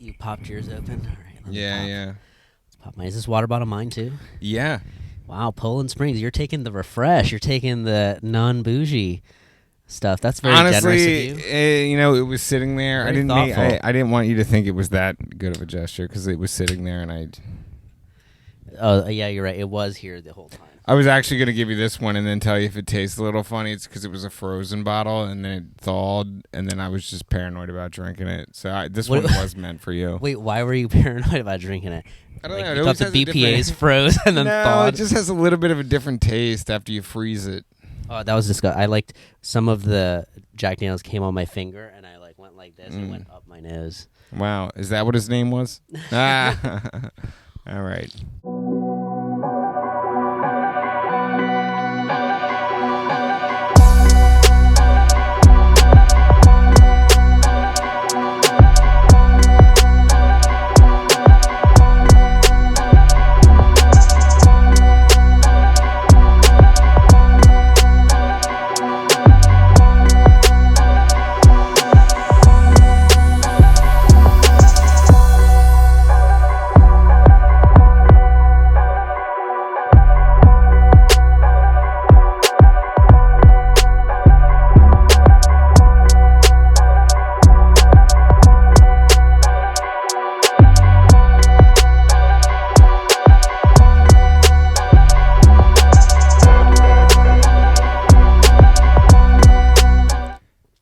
You popped yours open? All right, let me Yeah, pop. yeah. Let's pop mine. Is this water bottle mine too? Yeah. Wow, Poland Springs. You're taking the refresh. You're taking the non-bougie stuff. That's very Honestly, generous of you. it was sitting there. Very thoughtful. I didn't want you to think it was that good of a gesture because it was sitting there, and Oh, yeah, you're right. It was here the whole time. I was actually going to give you this one and then tell you if it tastes a little funny. It's because it was a frozen bottle, and then it thawed, and then I was just paranoid about drinking it. So this one was meant for you. Wait, why were you paranoid about drinking it? I don't know. You thought the BPA's froze and then no, thawed? it just has a little bit of a different taste after you freeze it. Oh, that was disgusting. I liked some of the Jack Daniels came on my finger, and I went like this and went up my nose. Wow. Is that what his name was? Ah. All right.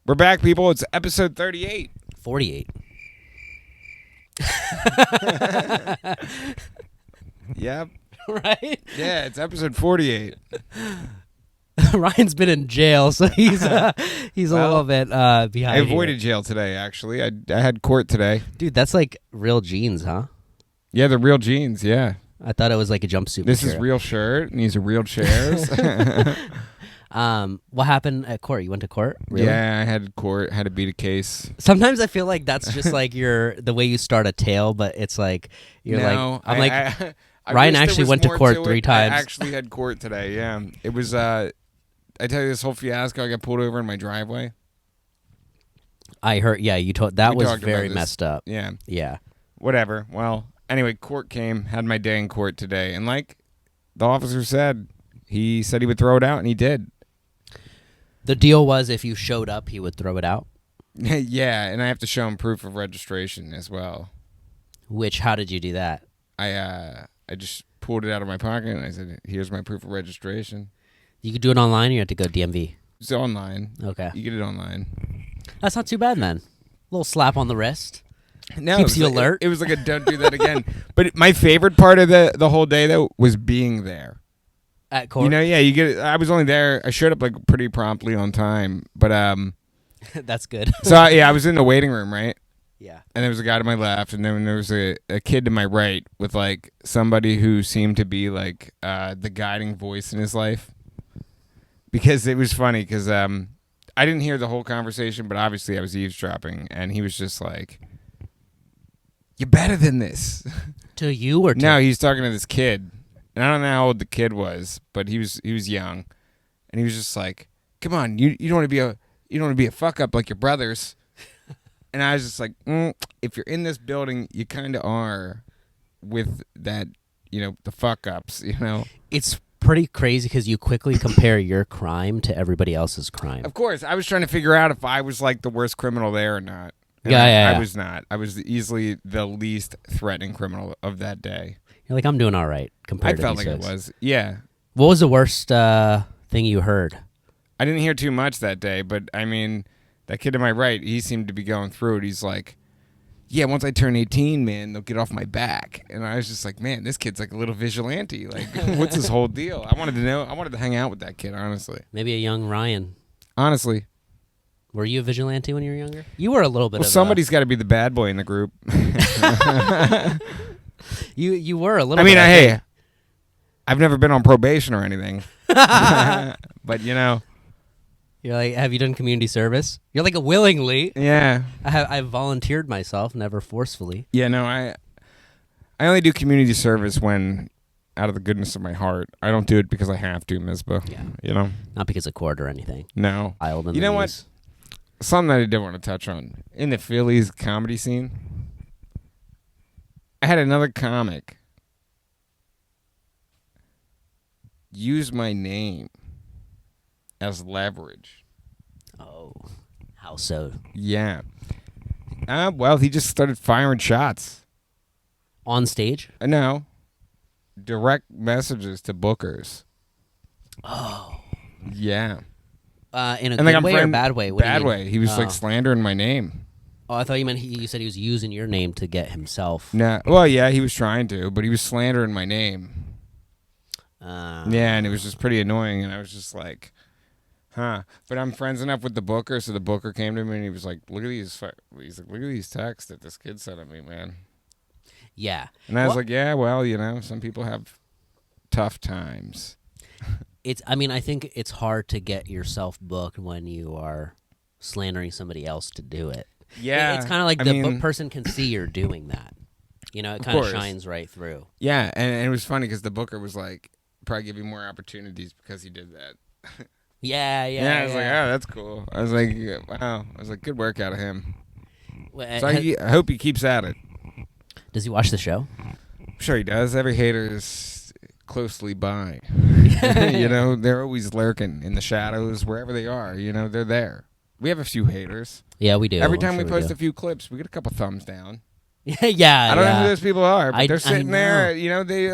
We're back, people. It's episode 38. 48. Yep. Right? Yeah, it's episode 48. Ryan's been in jail, so he's a little bit behind. I avoided jail today, actually. I had court today. Dude, that's like real jeans, huh? Yeah, the real jeans, yeah. I thought it was like a jumpsuit. This is material. real shirt, and these are real chairs. What happened at court? You went to court? Really? Yeah, I had court, had to beat a case. Sometimes I feel like that's just like the way you start a tale, but it's like you're I Ryan wish there actually was went to more court it. 3 times. I actually had court today, yeah. It was, I tell you this whole fiasco, I got pulled over in my driveway. I heard, yeah, you told that We was talked about very this. messed up. Yeah. Yeah. Whatever. Well, anyway, court came, had my day in court today, and like the officer said, he said he would throw it out, and he did. The deal was if you showed up, he would throw it out. Yeah, and I have to show him proof of registration as well. Which, how did you do that? I just pulled it out of my pocket, and I said, here's my proof of registration. You could do it online, or you had to go DMV? It's online. Okay. You get it online. That's not too bad, then. A little slap on the wrist. No, Keeps you like, alert. It was like a don't do that again. But my favorite part of the whole day, though, was being there. At court? You know, yeah, you get. I was only there. I showed up like pretty promptly on time, but That's good. so yeah, I was in the waiting room, right? Yeah. And there was a guy to my left, and then there was a kid to my right with like somebody who seemed to be like the guiding voice in his life. Because it was funny, because I didn't hear the whole conversation, but obviously I was eavesdropping, and he was just like, "You're better than this." To you or to No, he's talking to this kid. And I don't know how old the kid was, but he was young, and he was just like, "Come on, you don't want to be a fuck up like your brothers." And I was just like, if you're in this building, you kind of are, with that, the fuck ups, It's pretty crazy because you quickly compare your crime to everybody else's crime. Of course, I was trying to figure out if I was like the worst criminal there or not. And Yeah. I was not. I was easily the least threatening criminal of that day. You're like, I'm doing all right I compared to felt these like it folks. was. Yeah. What was the worst thing you heard? I didn't hear too much that day, but I mean, that kid to my right, he seemed to be going through it. He's like, yeah, once I turn 18, man, they'll get off my back. And I was just like, man, this kid's like a little vigilante. Like, what's his whole deal? I wanted to hang out with that kid, honestly. Maybe a young Ryan. Honestly. Were you a vigilante when you were younger? You were a little bit Well, of somebody's got to be the bad boy in the group. You were a little I mean, bit. hey, I've never been on probation or anything. But, You're like, have you done community service? You're like, willingly. yeah. I volunteered myself, never forcefully. Yeah, no, I only do community service when out of the goodness of my heart. I don't do it because I have to, Misbah. Yeah. Not because of court or anything. No. You know what? Something that I did want to touch on. In the Phillies comedy scene, I had another comic use my name as leverage. Oh, how so? Yeah. Well, he just started firing shots. On stage? No. Direct messages to bookers. Oh. Yeah. In a And good way or bad way? What do you Bad mean? way. He was like slandering my name. Oh, I thought you meant you said he was using your name to get himself. No. Well, yeah, he was trying to, but he was slandering my name. Yeah, and it was just pretty annoying, and I was just like, huh. But I'm friends enough with the booker, so the booker came to me and he was like, look at these texts that this kid sent me, man. Yeah. And I was like, yeah, well, some people have tough times. I think it's hard to get yourself booked when you are slandering somebody else to do it. Yeah. It's kind of like book person can see you're doing that. It kind of shines right through. Yeah, and it was funny because the booker was like, probably give you more opportunities because he did that. Yeah. I was like, oh, that's cool. I was like, wow. I was like, good work out of him. Well, So I hope he keeps at it. Does he watch the show? I'm sure he does. Every hater is closely by. They're always lurking in the shadows, wherever they are. They're there. We have a few haters. Yeah, we do. Every time we post a few clips, we get a couple thumbs down. Yeah. I don't know who those people are, but they're sitting there.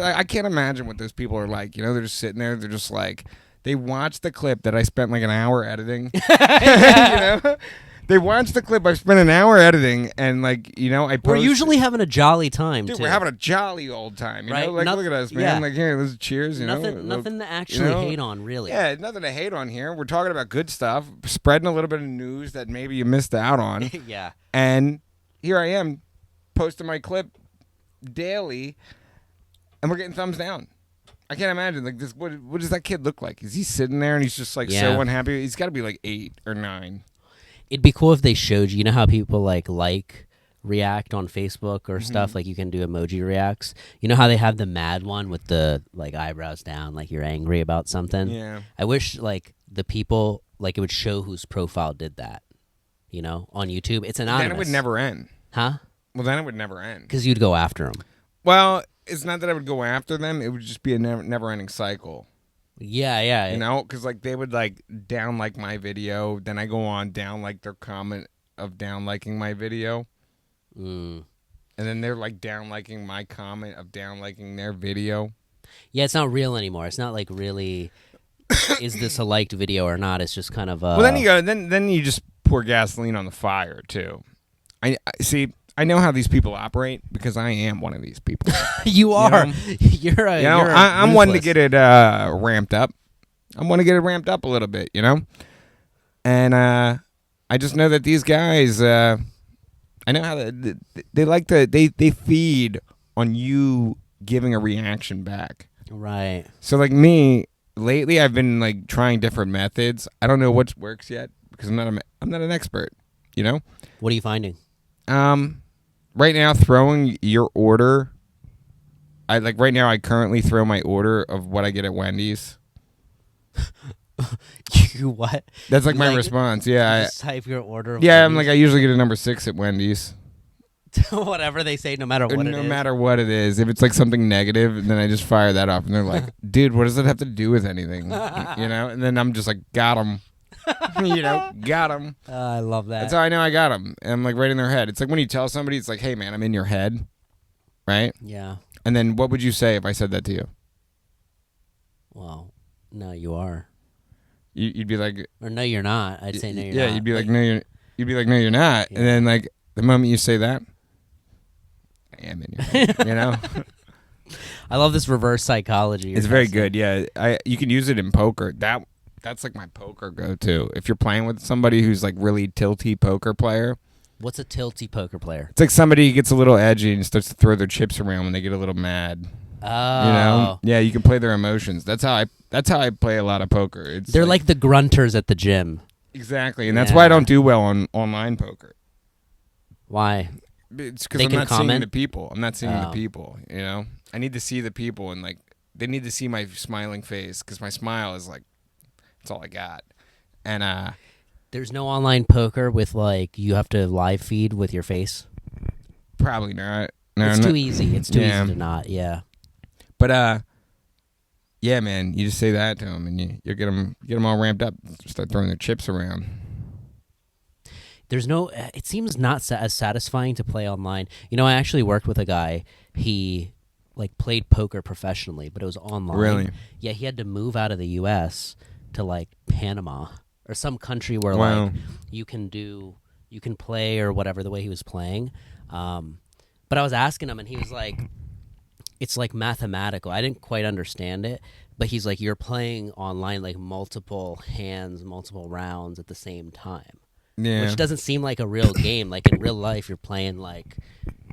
I can't imagine what those people are like. They're just sitting there. They're just like, they watch the clip that I spent like an hour editing. They watch the clip I spent an hour editing, and I post. We're usually having a jolly time, Dude, too. we're having a jolly old time. Right? Look at us, man. Yeah. Like, here, let's cheers. Nothing to actually hate on, really. Yeah, nothing to hate on here. We're talking about good stuff, spreading a little bit of news that maybe you missed out on. Yeah. And here I am, posting my clip daily, and we're getting thumbs down. I can't imagine this. What does that kid look like? Is he sitting there and he's just so unhappy? He's got to be like 8 or 9. It'd be cool if they showed you. You know how people react on Facebook or stuff? Like you can do emoji reacts. You know how they have the mad one with the eyebrows down, like you're angry about something? Yeah. I wish the people it would show whose profile did that. On YouTube. It's anonymous. Then it would never end. Huh? Well, then it would never end. Because you'd go after them. Well, it's not that I would go after them. It would just be a never-ending cycle. Yeah. Because they would down my video, then I go on down their comment of down liking my video, and then they're down liking my comment of down liking their video. Yeah, it's not real anymore. It's not really. Is this a liked video or not? It's just kind of. Well, then you go. Then you just pour gasoline on the fire too. I see. I know how these people operate because I am one of these people. You are. You're I'm one to get it ramped up. I'm one to get it ramped up a little bit, And I just know that these guys, I know how they like to. They feed on you giving a reaction back. Right. So me lately, I've been trying different methods. I don't know what works yet because I'm not an expert. What are you finding? Right now, throwing your order. Right now, I currently throw my order of what I get at Wendy's. You what? That's my response. Yeah. Just type your order. Yeah, I'm I usually get a number 6 at Wendy's. Whatever they say, no matter what it is. No matter what it is. If it's something negative, then I just fire that off. And they're like, dude, what does it have to do with anything? And then I'm just got them. Got them. I love that. That's how I know I got them. And I'm right in their head. It's when you tell somebody, it's hey, man, I'm in your head. Right? Yeah. And then what would you say if I said that to you? Well, no, you are. You'd be like... Or no, you're not. I'd say no, you're not. Yeah, you'd be like, no, you're not. Yeah. And then the moment you say that, I am in your head, I love this reverse psychology. It's very good, yeah. You can use it in poker. That's my poker go-to. If you're playing with somebody who's really tilty poker player. What's a tilty poker player? It's somebody who gets a little edgy and starts to throw their chips around when they get a little mad. Oh. Yeah, you can play their emotions. That's how I play a lot of poker. They're like the grunters at the gym. Exactly, and that's why I don't do well on online poker. Why? It's because I'm not seeing the people. I'm not seeing the people, I need to see the people, and they need to see my smiling face because my smile is that's all I got. And there's no online poker with you have to live feed with your face. Probably not. No, it's too easy. It's too Yeah. easy to not. Yeah. But yeah, man, you just say that to them, and you get them all ramped up, start throwing their chips around. There's no. It seems not as satisfying to play online. You know, I actually worked with a guy. He like played poker professionally, but it was online. Really? Yeah, he had to move out of the U.S. to like Panama or some country where Wow. like you can play or whatever the way he was playing. But I was asking him, and he was like, "It's like mathematical." I didn't quite understand it, but he's like, "You're playing online like multiple hands, multiple rounds at the same time." Yeah. Which doesn't seem like a real game. Like in real life, you're playing like,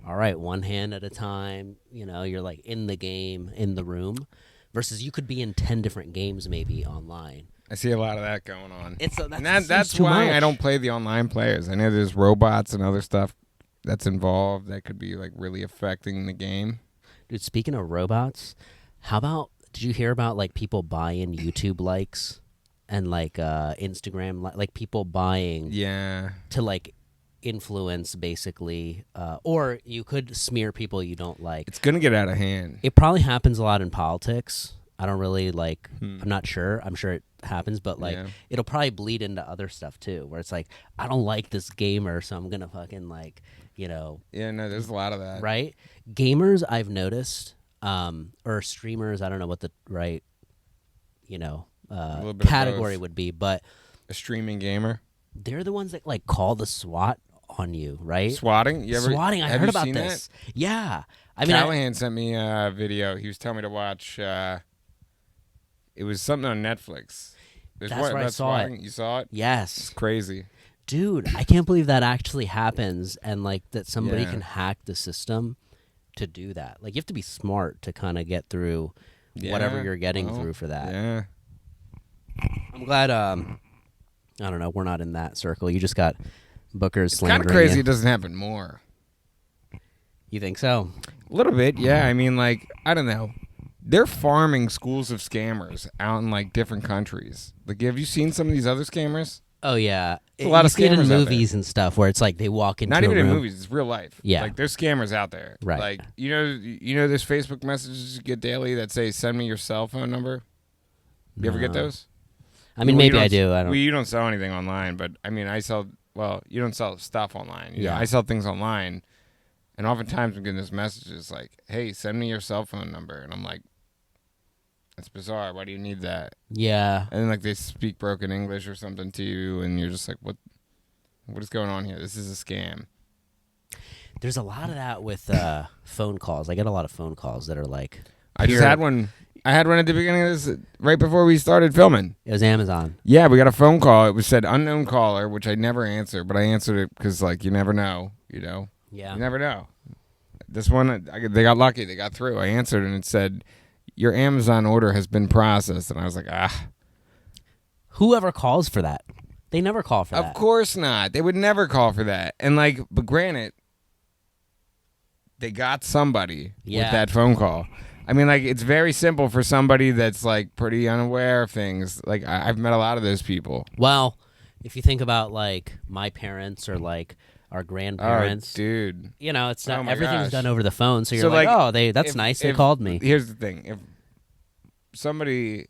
all right, one hand at a time. You know, you're like in the game, in the room, versus you could be in 10 different games maybe online. I see a lot of that going on. That's too why much. I don't play the online players. I know there's robots and other stuff that's involved that could be like really affecting the game. Dude, speaking of robots, did you hear about like people buying YouTube likes and like Instagram, like people buying to like influence basically, or you could smear people you don't like. It's gonna get out of hand. It probably happens a lot in politics. I don't really like, I'm not sure. I'm sure it happens, but like it'll probably bleed into other stuff too, where it's like, I don't like this gamer, so I'm gonna fucking like, you know. Yeah, no, there's a lot of that. Right? Gamers, I've noticed, or streamers, I don't know what the right, you know, category would be, but a streaming gamer, they're the ones that like call the SWAT on you, right? Swatting? Swatting, I heard about this. That? Yeah. I mean, Callahan sent me a video. He was telling me to watch, it was something on Netflix. That's where I saw swatting. it. You saw it? Yes. It's crazy. Dude, I can't believe that actually happens, and like that somebody can hack the system to do that. Like you have to be smart to kind of get through whatever you're getting through for that. Yeah. I'm glad. I don't know. We're not in that circle. You just got Booker's slandering. Kind of crazy. You. It doesn't happen more. You think so? A little bit, yeah. I mean, like, I don't know. They're farming schools of scammers out in like different countries. Like, have you seen some of these other scammers? Oh yeah, a lot of scammers in scammers out movies and stuff where it's like they walk into not even a room. in movies. It's real life. Yeah, like there's scammers out there. Right. Like you know, there's Facebook messages you get daily that say "Send me your cell phone number." You ever get those? I mean, maybe I do. I don't. Well, you don't sell anything online, but I mean, I sell. Well, you don't sell stuff online. You know, I sell things online, and oftentimes I'm getting this messages like, "Hey, send me your cell phone number," and I'm like, "That's bizarre. Why do you need that?" Yeah. And then like they speak broken English or something to you, and you're just like, "What is going on here? This is a scam." There's a lot of that with phone calls. I get a lot of phone calls that are like. I just had one. I had one at the beginning of this, right before we started filming. It was Amazon. Yeah, we got a phone call. It was said unknown caller, which I never answered, but I answered it because, like, you never know, you know? Yeah. You never know. This one, they got lucky. They got through. I answered, and it said, your Amazon order has been processed. And I was like, Whoever calls for that? They never call for that. Of course not. They would never call for that. And, like, but granted, they got somebody with that phone call. I mean, like, it's very simple for somebody that's, like, pretty unaware of things. Like, I've met a lot of those people. Well, if you think about, like, my parents or, like, our grandparents. Oh, dude. You know, it's not everything's done over the phone. So you're that's nice. They if, called me. Here's the thing. If somebody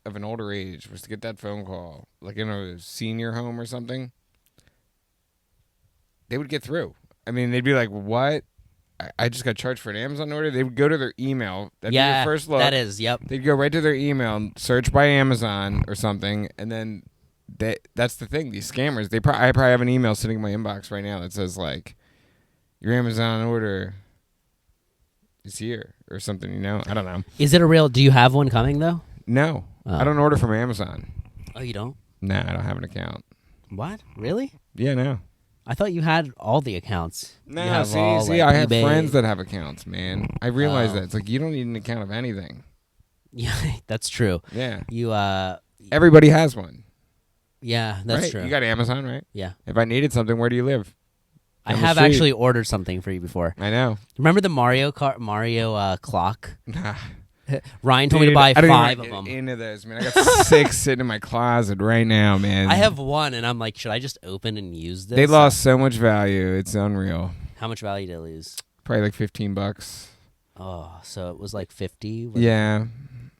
of an older age was to get that phone call, like in a senior home or something, they would get through. I mean, they'd be like, what? I just got charged for an Amazon order. They would go to their email. That'd be their first look. That is, yep. They'd go right to their email, search by Amazon or something, and then that's the thing. These scammers, I probably have an email sitting in my inbox right now that says, like, your Amazon order is here or something, you know? I don't know. Is it a real, do you have one coming, though? No. I don't order from Amazon. Oh, you don't? Nah, I don't have an account. What? Really? Yeah, no. I thought you had all the accounts. No, see, I have friends that have accounts, man. I realize that. It's like, you don't need an account of anything. Yeah, that's true. Yeah. You, everybody has one. Yeah, that's right? true. You got Amazon, right? Yeah. If I needed something, where do you live? I have actually ordered something for you before. I know. Remember the Mario clock? Ryan told me to buy 5 of them. Into this, man. I got 6 sitting in my closet right now, man. I have 1, and I'm like, should I just open and use this? They lost so much value. It's unreal. How much value did they lose? Probably like $15. Oh, so it was like 50? Yeah.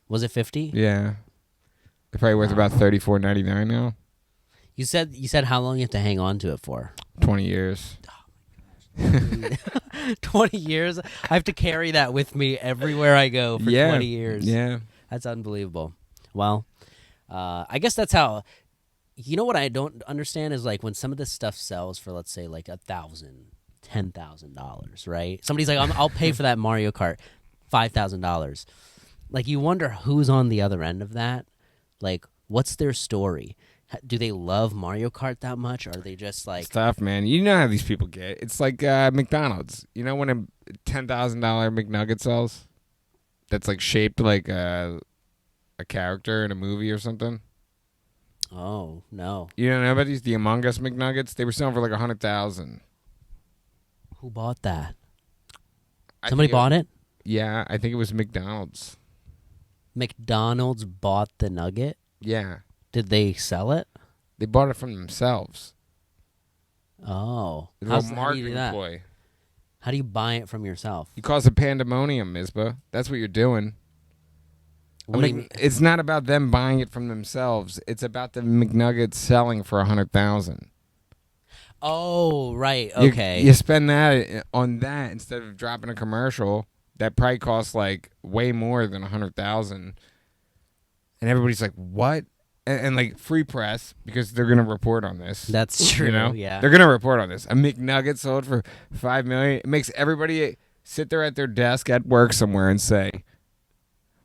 Was it 50? Yeah. They're probably worth about $34.99 now. You said how long you have to hang on to it for? 20 years. 20 years? I have to carry that with me everywhere I go for 20 years. Yeah. That's unbelievable. Well, I guess that's how. You know what I don't understand is like when some of this stuff sells for, let's say, like $1,000, $10,000, right? Somebody's like, I'll pay for that Mario Kart, $5,000. Like, you wonder who's on the other end of that. Like, what's their story? Do they love Mario Kart that much? Or are they just like... It's tough, man. You know how these people get. It's like McDonald's. You know when a $10,000 McNugget sells? That's like shaped like a character in a movie or something? Oh, no. You don't know about these? The Among Us McNuggets? They were selling for like $100,000. Who bought that? Somebody bought it? Yeah, I think it was McDonald's. McDonald's bought the nugget? Yeah. Did they sell it? They bought it from themselves. Oh. It's How a do you marketing do that? ploy. How do you buy it from yourself? You cause a pandemonium, Misbah. That's what you're doing. What do you mean? It's not about them buying it from themselves. It's about the McNuggets selling for $100,000. Oh, right. Okay. You spend that on that instead of dropping a commercial that probably costs like way more than $100,000. And everybody's like, "What?" And like free press because they're gonna report on this. That's true. You know? Yeah. They're gonna report on this. A McNugget sold for $5 million. It makes everybody sit there at their desk at work somewhere and say,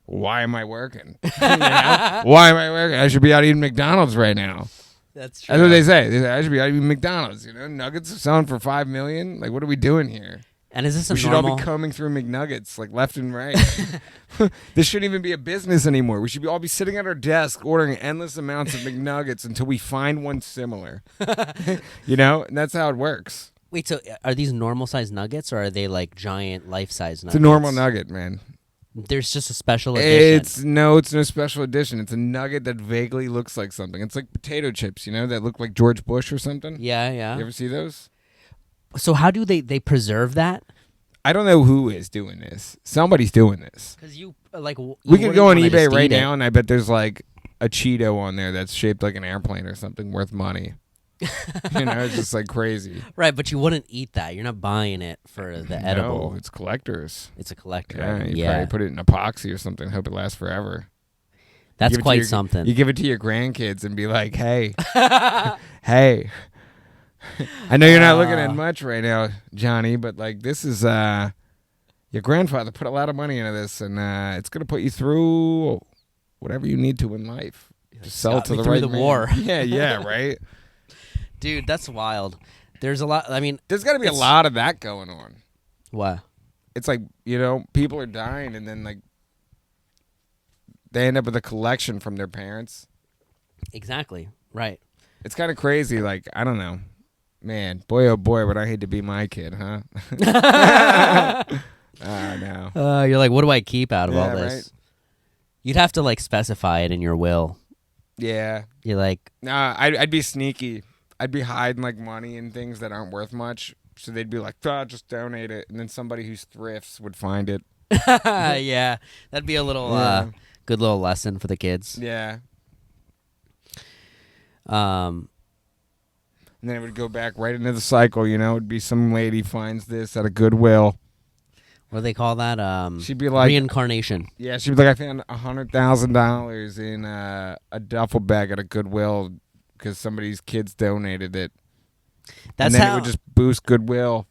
"Why am I working? You know? Why am I working? I should be out eating McDonald's right now." That's true. That's what they say. They say I should be out eating McDonald's. You know, nuggets are selling for $5 million. Like, what are we doing here? And is this a We should normal... all be combing through McNuggets like left and right. This shouldn't even be a business anymore. We should all be sitting at our desk ordering endless amounts of McNuggets until we find one similar. You know, and that's how it works. Wait, so are these normal size nuggets or are they like giant life size nuggets? It's a normal nugget, man. There's just a special edition. It's no special edition. It's a nugget that vaguely looks like something. It's like potato chips, you know, that look like George Bush or something. Yeah, yeah. You ever see those? So how do they preserve that? I don't know who is doing this. Somebody's doing this. Because you like We could go on eBay right now, and I bet there's like a Cheeto on there that's shaped like an airplane or something worth money. You know, it's just like crazy. Right, but you wouldn't eat that. You're not buying it for the edible. No, it's collectors. It's a collector. Yeah, Right? you probably put it in epoxy or something. Hope it lasts forever. That's quite something. You give it to your grandkids and be like, "Hey, hey." I know you're not looking at much right now, Johnny, but like this is your grandfather put a lot of money into this, and it's gonna put you through whatever you need to in life. Just sell it to the right the man. war. Yeah, right. Dude, that's wild. There's a lot. I mean, There's got to be a lot of that going on. what? It's like, you know, people are dying, and then like they end up with a collection from their parents. Exactly. Right. It's kind of crazy. Like, I don't know. Man, boy, oh boy, would I hate to be my kid, huh? No. You're like, what do I keep out of all Yeah, this? right? You'd have to like specify it in your will. Yeah. You're like, Nah, I'd be sneaky. I'd be hiding like money and things that aren't worth much. So they'd be like, just donate it. And then somebody who thrifts would find it. yeah, that'd be a little good little lesson for the kids. Yeah. And then it would go back right into the cycle, you know. It'd be some lady finds this at a Goodwill. What do they call that? She'd be like reincarnation. Yeah, she'd be like, I found $100,000 in a duffel bag at a Goodwill because somebody's kids donated it. That's and then how it would just boost Goodwill.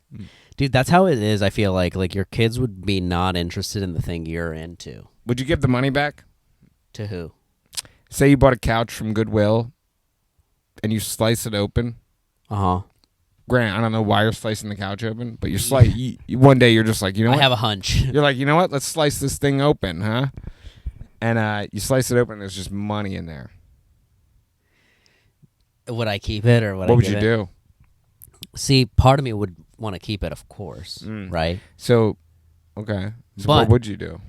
Dude, that's how it is. I feel like your kids would be not interested in the thing you're into. Would you give the money back? To who? Say you bought a couch from Goodwill and you slice it open. Uh-huh. Grant, I don't know why you're slicing the couch open, but you slice. One day you're just like, you know what? I have a hunch. You're like, you know what? Let's slice this thing open, huh? And you slice it open, and there's just money in there. Would I keep it or would I What would give you it? do? See, part of me would want to keep it, of course, right? So, okay. So But- what would you do?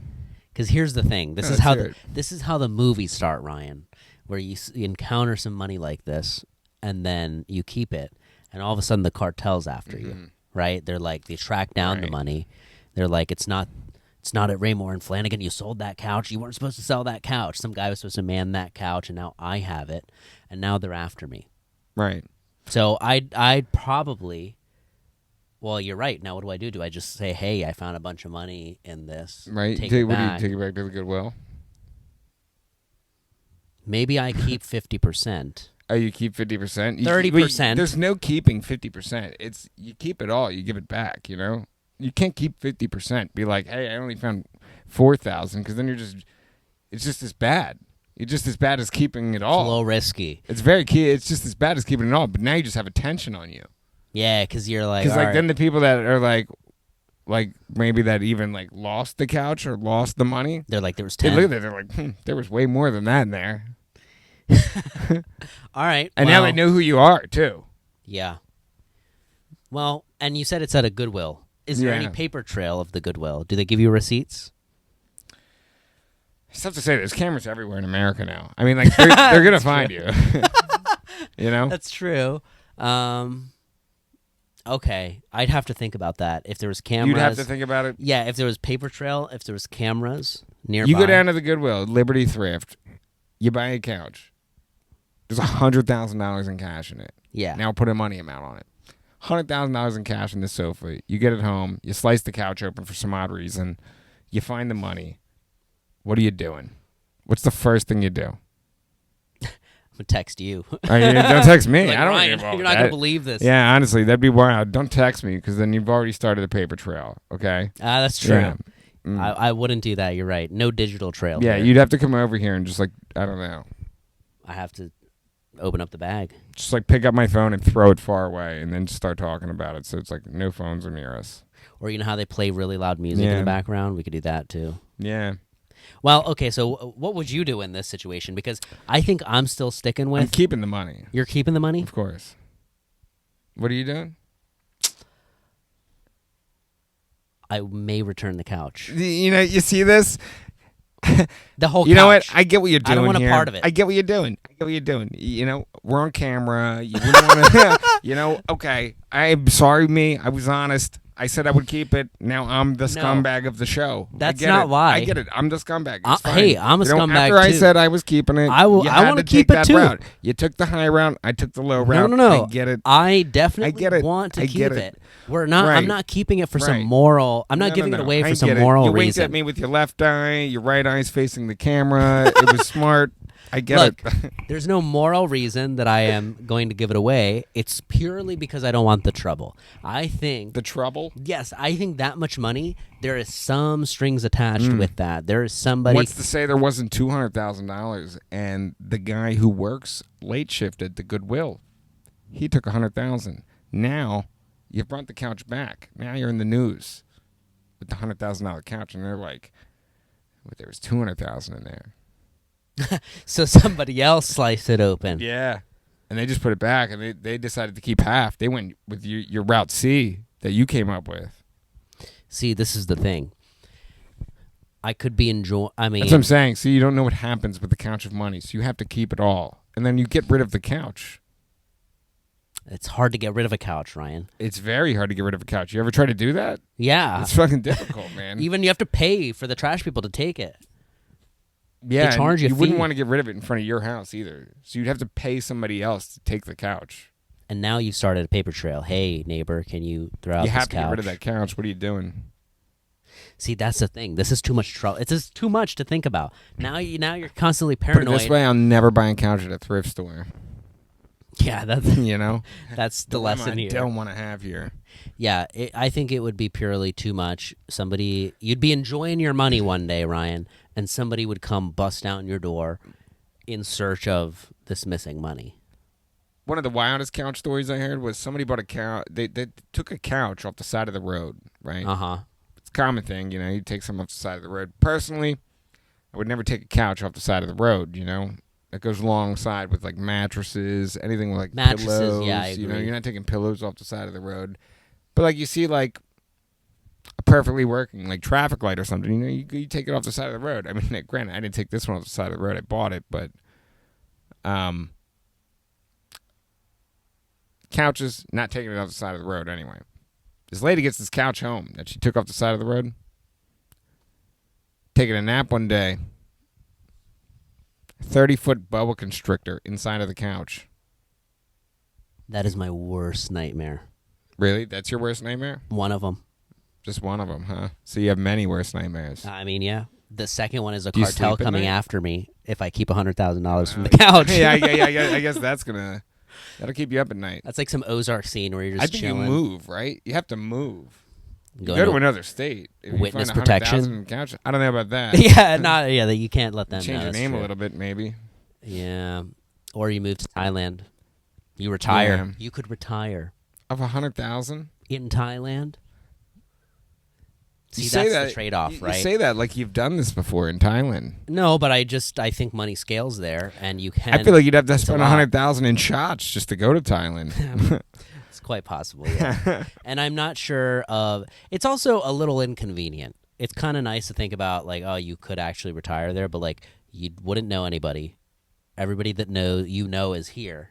Because here's the thing. This Yeah, is how let's hear this is how the movies start, Ryan, where you encounter some money like this, and then you keep it, and all of a sudden the cartel's after you, right? They're like, they track down the Right. money. They're like, it's not at Raymore and Flanagan. You sold that couch. You weren't supposed to sell that couch. Some guy was supposed to man that couch, and now I have it, and now they're after me. Right. So I'd probably. Well, you're right. Now what do I do? Do I just say, "Hey, I found a bunch of money in this. Right. Take it What back." do you take it back to the Goodwill? Maybe I keep 50%. Oh, you keep 50%? 30%. There's no keeping 50%. It's you keep it all. You give it back, you know? You can't keep 50%. Be like, hey, I only found 4,000 because then it's just as bad. It's just as bad as keeping it It's a all. little risky. It's very key. It's just as bad as keeping it all. But now you just have attention on you. Yeah, because you're like, Because all like right. then the people that are like maybe that even like lost the couch or lost the money. They're like, there was They 10. look at it. They're like, there was way more than that in there. All right. And well, now they know who you are too. Yeah. Well, and you said it's at a Goodwill. Is there any Yeah. paper trail of the Goodwill? Do they give you receipts? It's tough to say. There's cameras everywhere in America now. I mean, like they're gonna find you. You know. That's true. Okay, I'd have to think about that. If there was cameras, You'd have to think about it. Yeah, if there was paper trail, if there was cameras nearby. You go down to the Goodwill, Liberty Thrift. You buy a couch. There's $100,000 in cash in it. Yeah. Now put a money amount on it. $100,000 in cash in this sofa. You get it home. You slice the couch open for some odd reason. You find the money. What are you doing? What's the first thing you do? I'm gonna text you. Don't text me. Like, I don't Ryan, get involved you're with not that. gonna believe this. Yeah, honestly, that'd be wild. Don't text me because then you've already started a paper trail. Okay. That's true. Yeah. Mm. I wouldn't do that. You're right. No digital trail. Yeah, here. you'd have to come over here and just like I don't know, I have to open up the bag. just like pick up my phone and throw it far away, and then just start talking about it. So it's like no phones are near us. Or you know how they play really loud music in Yeah. the background? We could do that too. Yeah, Well, okay, so what would you do in this situation? Because I think I'm still sticking I'm with. keeping the money, You're keeping the money? of course. What are you doing? I may return the couch. You know, you see this. The whole You know what? couch. I get what you're doing. I don't want a here. part of it. I get what you're doing. You know, we're on camera. You wouldn't want to. You know, okay. I'm sorry, me. I was honest. I said I would keep it. Now I'm the scumbag of the show. That's I get not it. why. I get it. I'm the scumbag. It's fine. hey, I'm a You know, scumbag After I too. said I was keeping it, I will- you I had wanna to keep take it that too. route. You took the high route. I took the low route. No. I get it. I definitely get it. want to I keep get it. it. We're not. Right. I'm not keeping it for some Right. moral. I'm not No, giving no, it no. away I for some get it. moral You winked reason. at me with your left eye. Your right eye's facing the camera. It was smart. I get Look, it. there's no moral reason that I am going to give it away. It's purely because I don't want the trouble. I think The trouble. yes, I think that much money, there is some strings attached with that. There is somebody. What's to say there wasn't $200,000 and the guy who works late shift at the Goodwill, he took $100,000. Now you brought the couch back. Now you're in the news with the $100,000 couch, and they're like, well, there was $200,000 in there. So somebody else sliced it open. Yeah, and they just put it back, and they decided to keep half. They went with your Route C that you came up with. See, this is the thing. I could be enjoying. I mean, That's what I'm saying. See, you don't know what happens with the couch of money, so you have to keep it all, and then you get rid of the couch. it's hard to get rid of a couch, Ryan. It's very hard to get rid of a couch. You ever try to do that? Yeah. It's fucking difficult, man. Even you have to pay for the trash people to take it. yeah, they charge and you a wouldn't fee. want to get rid of it in front of your house either. So you'd have to pay somebody else to take the couch. And now you've started a paper trail. Hey, neighbor, can you throw out You this have to couch? get rid of that couch. What are you doing? See, that's the thing. This is too much trouble. It's just too much to think about. Now you're constantly Put it paranoid. this way, I'll never buy a couch at a thrift store. Yeah, that's You know? that's the Dilemma lesson I here. don't want to have here. Yeah, I think it would be purely too much. You'd be enjoying your money one day, Ryan, and somebody would come bust down your door in search of this missing money. One of the wildest couch stories I heard was somebody bought a couch. They took a couch off the side of the road, right? Uh-huh. It's a common thing, you know. You take something off the side of the road. Personally, I would never take a couch off the side of the road, you know. That goes alongside with like mattresses, anything with like Mattresses, pillows. yeah, I You know, agree. you're not taking pillows off the side of the road. But like you see like a perfectly working like traffic light or something, you know, you take it off the side of the road. I mean, granted, I didn't take this one off the side of the road. I bought it, but couches, not taking it off the side of the road anyway. This lady gets this couch home that she took off the side of the road. Taking a nap one day. 30-foot boa constrictor inside of the couch. That is my worst nightmare. Really? That's your worst nightmare? One of them. Just one of them, huh? So you have many worst nightmares. I mean, yeah. The second one is a Do you cartel sleep at coming night? after me if I keep $100,000 from the couch. Yeah, I guess that'll keep you up at night. That's like some Ozark scene where you're I just think chilling. You move, right? You have to move. Go to another state. If witness you find protection. 100,000 in the couch, I don't know about that. Yeah, that you can't let them Change know. your That's name true. a little bit, maybe. Yeah. Or you move to Thailand. You retire. Yeah. You could retire. Of 100,000? In Thailand? See, You that's say that, the trade-off, right? You say that like you've done this before in Thailand. No, but I think money scales there, and you can. I feel like you'd have to it's a spend lot. 100,000 in shots just to go to Thailand. It's quite possible, yeah. And I'm not sure of. It's also a little inconvenient. It's kind of nice to think about, like, oh, you could actually retire there, but like you wouldn't know anybody. Everybody that is here.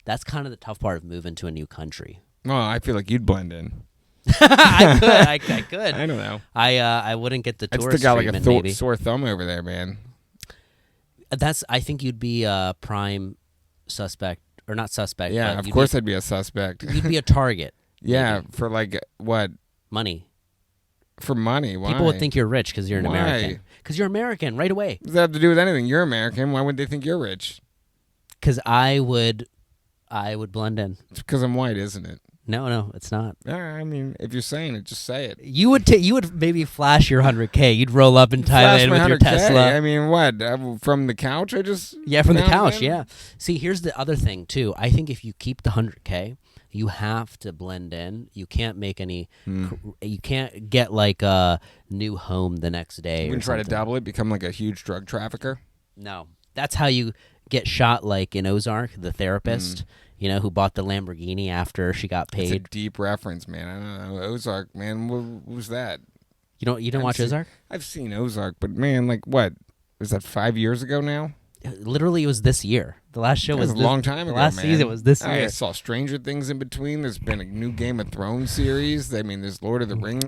That's kind of the tough part of moving to a new country. Well, I feel like you'd blend in. I could. I don't know. I wouldn't get the I'd tourist stick out like treatment, a maybe. sore thumb over there, man. I think you'd be a prime suspect, or not suspect. Yeah, but of course I'd be a suspect. You'd be a target. Yeah, maybe. for like what? Money. For money? Why? People would think you're rich because you're an Why? American. Because you're American right away. What does that have to do with anything? You're American. Why would they think you're rich? Because I would blend in. It's because I'm white, isn't it? No, it's not. I mean, if you're saying it, just say it. You would maybe flash your 100K. You'd roll up in Flash Thailand my with your 100K. Tesla. I mean, what? From the couch? I just Yeah, from the now and couch. then? Yeah. See, here's the other thing too. I think if you keep the 100K, you have to blend in. You can't make any. You can't get like a new home the next day. You or wouldn't try to something. double it, become like a huge drug trafficker. No, that's how you get shot. Like in Ozark, the therapist, who bought the Lamborghini after she got It's a paid. deep reference, man. I don't know. Ozark, man. What was that? You don't watch Ozark? I've seen Ozark, but man, like what? Was that 5 years ago now? Literally, it was this year. The last show That was a long time ago, The last man. season was this I year. saw Stranger Things in between. There's been a new Game of Thrones series. I mean, there's Lord of the Rings.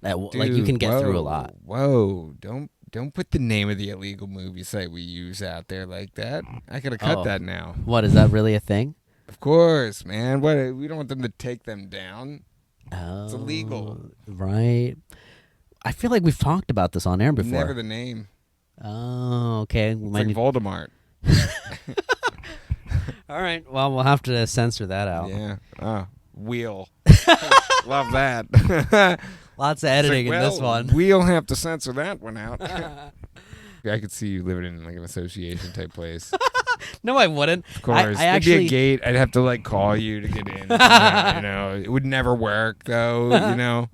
Like you can get through a lot. Whoa! Don't put the name of the illegal movie site we use out there like that. I gotta cut that now. What, is that really a thing? Of course, man. What? We don't want them to take them down. Oh, It's illegal. Right. I feel like we've talked about this on air before. Never the name. Oh, okay. It's like Voldemort. All right. Well, we'll have to censor that out. Yeah. Wheel. Love that. Lots of editing in this one. We'll have to censor that one out. I could see you living in like an association type place. No, I wouldn't. Of course. I There'd actually be a gate. I'd have to like call you to get in. It would never work though,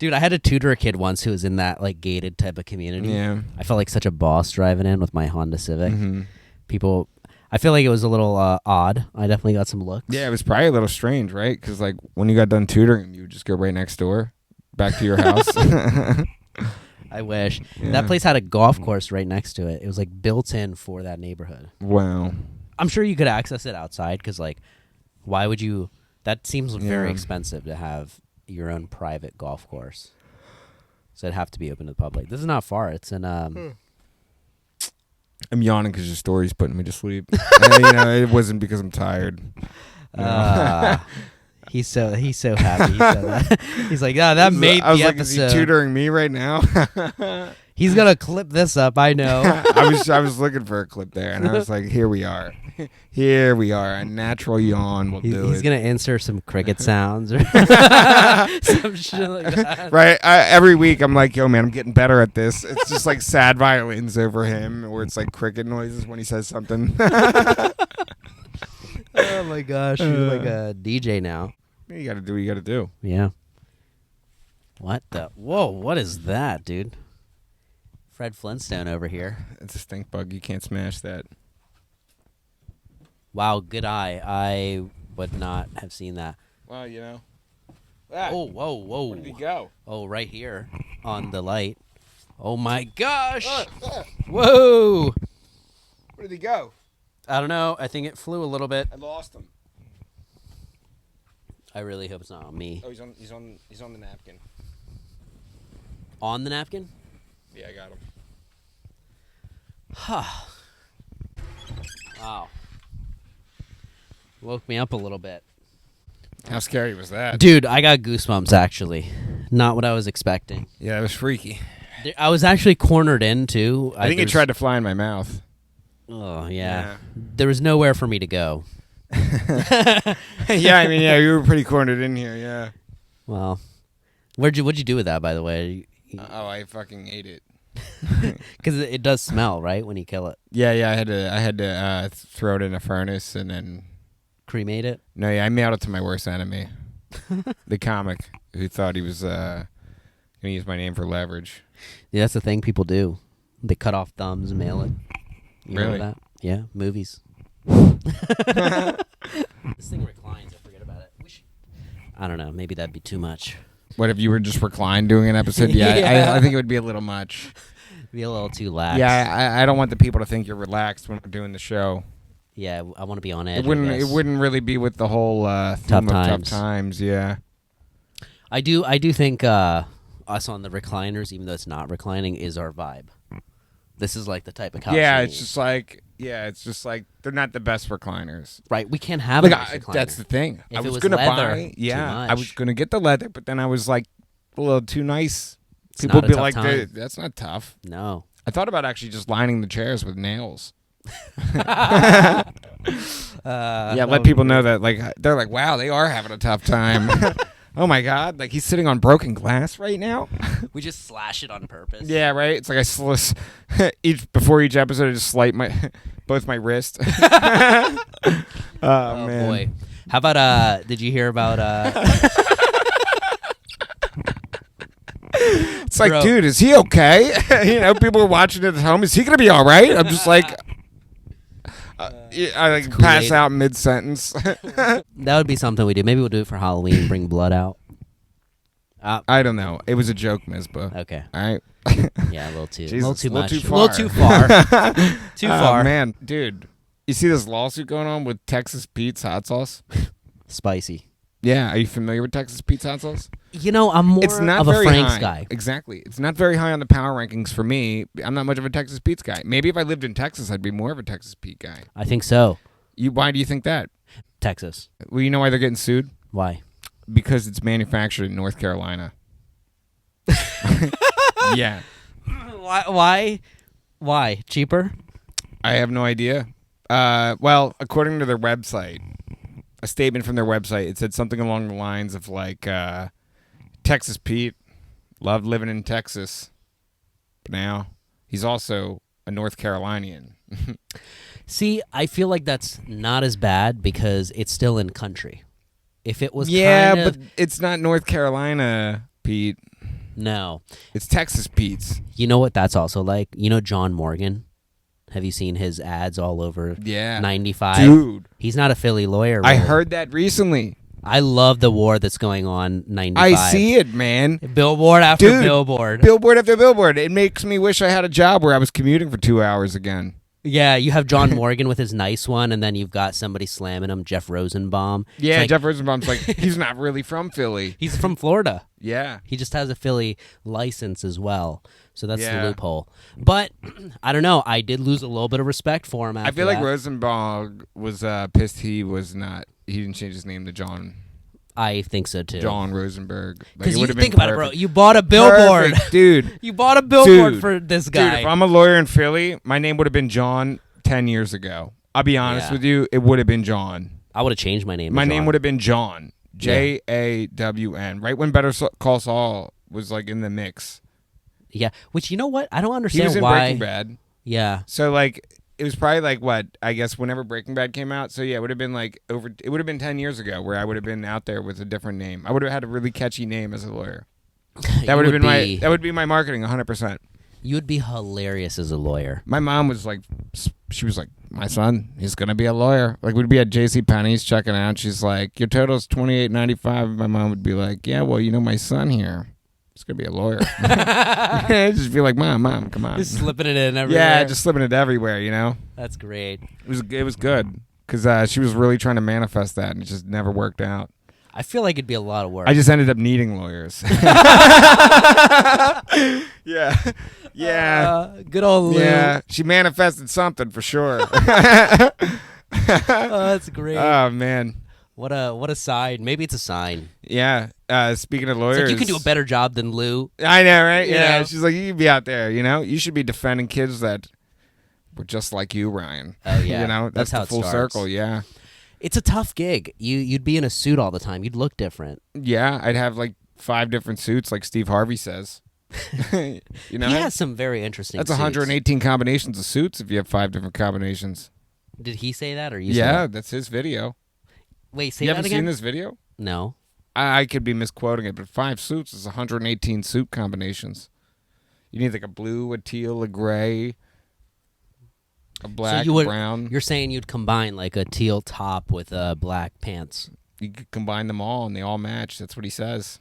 Dude, I had to tutor a kid once who was in that like gated type of community. Yeah. I felt like such a boss driving in with my Honda Civic. Mm-hmm. People, I feel like it was a little odd. I definitely got some looks. Yeah, it was probably a little strange, right? Because like when you got done tutoring, you would just go right next door, back to your house. I wish. Yeah. That place had a golf course right next to it. It was like built in for that neighborhood. Wow. I'm sure you could access it outside because like, why would you? That seems very Yeah. expensive to have your own private golf course. So it'd have to be open to the public. This is not far. It's in I'm yawning because your story's putting me to sleep. It wasn't because I'm tired. He's so happy. He said that. He's like, that made I was the like, is episode. he tutoring me right now? He's gonna clip this up. I know. I was looking for a clip there, and I was like, here we are. Here we are. A natural yawn will do He's it. gonna insert some cricket sounds or some shit like that. Right. Every week, I'm like, yo, man, I'm getting better at this. It's just like sad violins over him, or it's like cricket noises when he says something. Oh my gosh, you're like a DJ now. You got to do what you got to do. Yeah. What the? Whoa! What is that, dude? Fred Flintstone over here. It's a stink bug. You can't smash that. Wow, good eye. I would not have seen that. Well, Oh, whoa. Where did he go? Oh, right here on the light. Oh my gosh! Whoa! Where did he go? I don't know. I think it flew a little bit. I lost him. I really hope it's not on me. Oh, he's on the napkin. On the napkin? Yeah, I got him. Wow. Woke me up a little bit. How scary was that? Dude, I got goosebumps, actually. Not what I was expecting. Yeah, it was freaky. I was actually cornered in, too. I think it tried to fly in my mouth. Oh, yeah. There was nowhere for me to go. Yeah, I mean, yeah, you were pretty cornered in here, yeah. Well, what'd you do with that, by the way? I fucking ate it. Because it does smell, right, when you kill it. Yeah, I had to throw it in a furnace and then Cremate it? No, yeah, I mailed it to my worst enemy, the comic who thought he was gonna use my name for leverage. Yeah, that's the thing people do. They cut off thumbs and mail it. You Really? know that? Yeah, movies. This thing reclines. I forget about it. I don't know. Maybe that'd be too much. What if you were just reclined doing an episode? Yeah, Yeah. I think it would be a little much. Be a little too lax. Yeah, I don't want the people to think you're relaxed when we're doing the show. Yeah, I want to be on edge. It wouldn't really be with the whole theme of tough times. Yeah. I do think us on the recliners, even though it's not reclining, is our vibe. This is like the type of couch. Yeah, we it's need. just like they're not the best recliners. Right. We can't have Like, a nice recliner. that's the thing. If I it was was gonna leather, buy. Yeah, too I much. was gonna get the leather, but then I was like a little too nice. It's People not a be tough like, time. "That's not tough." No. I thought about actually just lining the chairs with nails. Yeah, let people know that. Like they're like, "Wow, they are having a tough time." Oh my god! Like he's sitting on broken glass right now. We just slash it on purpose. Yeah, right. It's like before each episode, I just slight both my wrist. Oh man. Boy. How about did you hear about It's like, Bro. dude, is he okay? People are watching it at home. Is he gonna be all right? I'm just like, I like pass Kool-Aid. out mid sentence. that would be something we do. Maybe we'll do it for Halloween, bring blood out. I don't know. It was a joke, Misbah. Okay. All right. Yeah, a little too Jesus, much. a A little too far. Too far. Oh, man, dude. You see this lawsuit going on with Texas Pete's hot sauce? Spicy. Yeah, are you familiar with Texas Pete's hot sauce? I'm more It's not of a very Frank's high. guy. Exactly. It's not very high on the power rankings for me. I'm not much of a Texas Pete's guy. Maybe if I lived in Texas, I'd be more of a Texas Pete guy. I think so. Why do you think that? Texas. Well, you know why they're getting sued? Why? Because it's manufactured in North Carolina. Yeah. Why? Cheaper? I have no idea. Well, according to their website, a statement from their website, it said something along the lines of like, Texas Pete loved living in Texas, but now he's also a North Carolinian. See, I feel like that's not as bad because it's still in country. If it was but it's not North Carolina Pete. No. It's Texas Pete's. You know what that's also like? You know John Morgan? Have you seen his ads all over 95? Dude. He's not a Philly lawyer. I really. heard that recently. I love the war that's going on 95. I see it, man. Billboard after Dude, billboard. Billboard after billboard. It makes me wish I had a job where I was commuting for 2 hours again. Yeah, you have John Morgan with his nice one, and then you've got somebody slamming him, Jeff Rosenbaum. Yeah, It's like, Jeff Rosenbaum's like, he's not really from Philly. he's from Florida. Yeah. He just has a Philly license as well. So that's Yeah. the loophole. But I don't know. I did lose a little bit of respect for him after I feel like that. Rosenbaum was pissed he didn't change his name to John I think so too. Rosenberg. Like, Because it you would have think been about it, bro. perfect. You bought a billboard. Perfect, dude. You bought a billboard Dude. for this guy. Dude, if I'm a lawyer in Philly, my name would have been John 10 years ago. I'll be honest Yeah. with you, it would have been John. I would have changed my name. My to name John. would have been John. Jawn. Right when Better Call Saul was like in the mix. Yeah. Which, you know what? I don't He understand was in why. Breaking Bad. Yeah. So like it was probably like what, I guess whenever Breaking Bad came out. So yeah, it would have been like it would have been 10 years ago where I would have been out there with a different name. I would have had a really catchy name as a lawyer. That would have been that would be my marketing 100%. You would be hilarious as a lawyer. My mom was like, she was like, my son, he's gonna be a lawyer. Like we'd be at JCPenney's checking out. She's like, your total's $28.95. My mom would be like, yeah, well, my son here, he's gonna be a lawyer. I'd just be like, mom, come on. Just slipping it in everywhere. Yeah, just slipping it everywhere. That's great. It was good because she was really trying to manifest that, and it just never worked out. I feel like it'd be a lot of work. I just ended up needing lawyers. Yeah. Yeah. Good old Lou. Yeah. She manifested something for sure. Oh, that's great. Oh, man. What a sign. Maybe it's a sign. Yeah. Speaking of lawyers. It's like you can do a better job than Lou. I know, right? You Yeah. know? She's like, you can be out there, you know? You should be defending kids that were just like you, Ryan. Oh, yeah. You know? That's how the it full starts. circle, yeah. It's a tough gig. You'd be in a suit all the time. You'd look different. Yeah, I'd have like 5 different suits, like Steve Harvey says. You know, He has some very interesting that's suits. 118 combinations of suits if you have 5 different combinations. Did he say that or you say Yeah, that? that's his video. Wait, say You that haven't again? seen this video? No. I could be misquoting it, but 5 suits is 118 suit combinations. You need like a blue, a teal, a gray, a black, you would- a brown. You're saying you'd combine like a teal top with black pants. You could combine them all and they all match. That's what he says.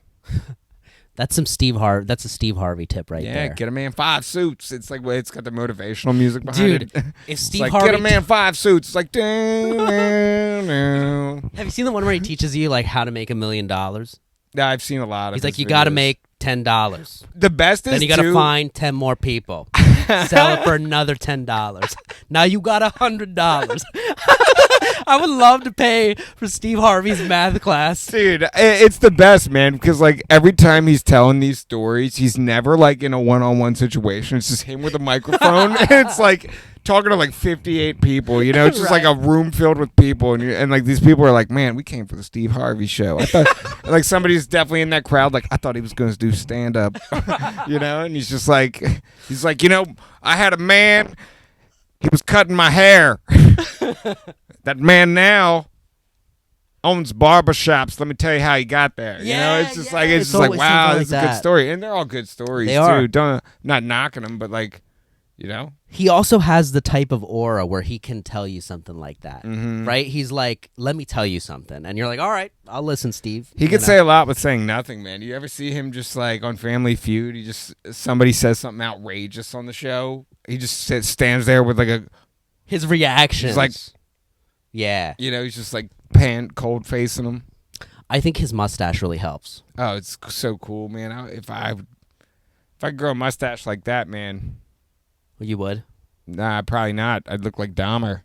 That's a Steve Harvey tip right Yeah, there. get a man 5 suits. It's like it's got the motivational music behind Dude, it. if It's Steve like, Harvey get a man 5 suits. It's like, dun, dun, dun. Have you seen the one where he teaches you like how to make $1 million? Yeah, I've seen a lot of. He's like, his you got to videos. make $10. the best. Then Is you got to too, find 10 more people. Sell it for another $10. Now you got $100. I would love to pay for Steve Harvey's math class. Dude, it's the best, man, because like every time he's telling these stories, he's never like in a one-on-one situation. It's just him with a microphone, and it's like talking to like 58 people. You know, it's just like a room filled with people, and like these people are like, man, we came for the Steve Harvey show. I thought like somebody's definitely in that crowd. Like I thought he was going to do stand up, you know, and he's like, you know, I had a man. He was cutting my hair. That man now owns barbershops. Let me tell you how he got there. You know, it's just like it's just like always wow, something this is like a good that. story, and they're all good stories They too. are. Don't not knocking them, but like, you know, He also has the type of aura where he can tell you something like that, Mm-hmm. right? He's like, let me tell you something. And you're like, all right, I'll listen, Steve. he You could know? say a lot with saying nothing, man. You ever see him just like on Family Feud? He just somebody says something outrageous on the show. He just stands there with like His reactions. He's like, yeah. you know, he's just like cold facing them. I think his mustache really helps. Oh, it's so cool, man. If I could grow a mustache like that, man. You would? Nah, probably not. I'd look like Dahmer.